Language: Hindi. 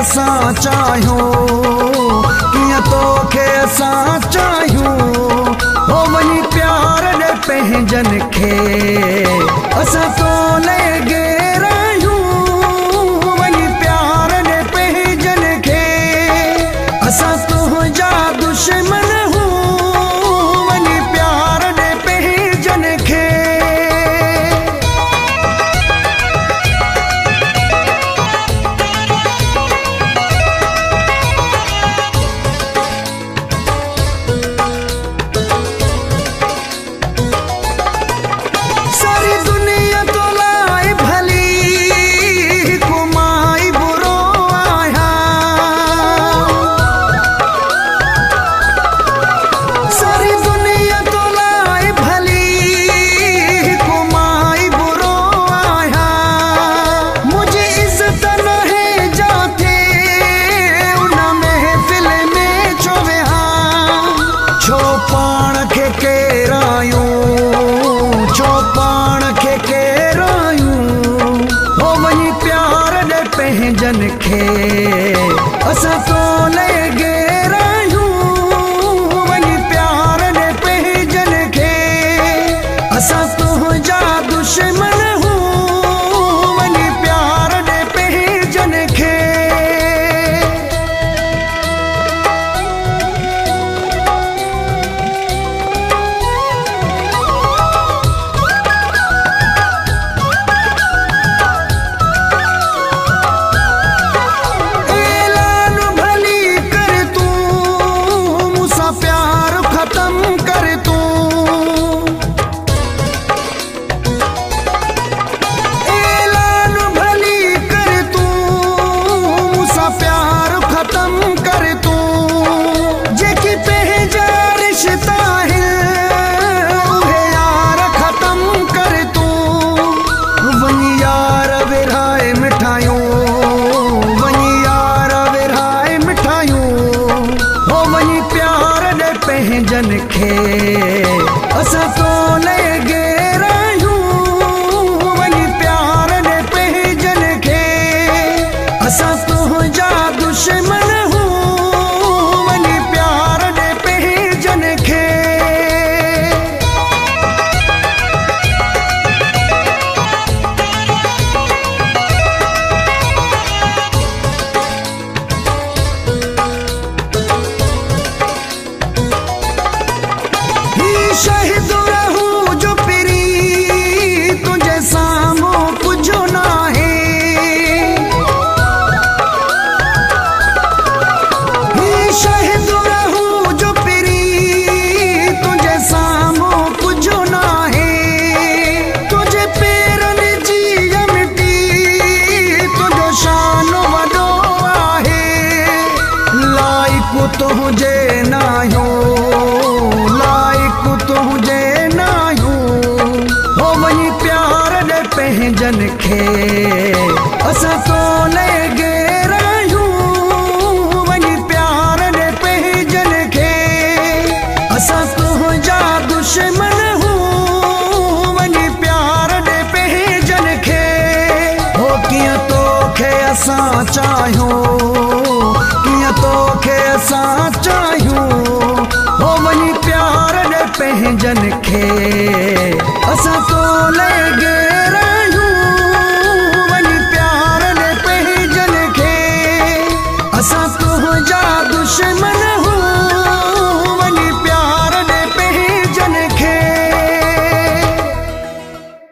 असां चाहियूं, कीअं तोखे असां चाहियूं। हो वञी प्यार ॾे पंहिंजनि खे, असां तो लॻे रहियूं। वञी प्यार ॾे पंहिंजनि खे, असां तुंहिंजा दुश्मन जन खे, असां तो लॻे रहियूं। वञी प्यार ॾे पंहिंजनि खे, असां तुंहिंजा दुश्मन हूं। वञी प्यार ॾे पंहिंजनि खे। जन खे, असां तो लॻे रहियूं। वञी प्यार ॾे पंहिंजनि खे, असां तुंहिंजा दुश्मन हूं। वञी प्यार ॾे पंहिंजनि खे। शहीद रहूं जो पिरी, तुझे साम्हूं कुझु न आहे। शहीद रहूं जो पिरी, तुझे साम्हूं कुझु न आहे। तुझे पेरनि जी मिटी, तुंहिंजो शान वॾो आहे। लाइक़ु तुंहिंजे न आहियूं, तुंहिंजे नाहियूं। हो वञी प्यार ॾे पंहिंजनि खे, असां तो लॻे रहियूं। वञी प्यार ॾे पंहिंजनि खे, असां तुंहिंजा दुश्मन हूं। वञी प्यार ॾे पंहिंजनि खे। हो कीअं तोखे असां चाहियूं, कीअं तोखे असां चाहियूं। हो वञी प्यार ॾे पंहिंजनि खे।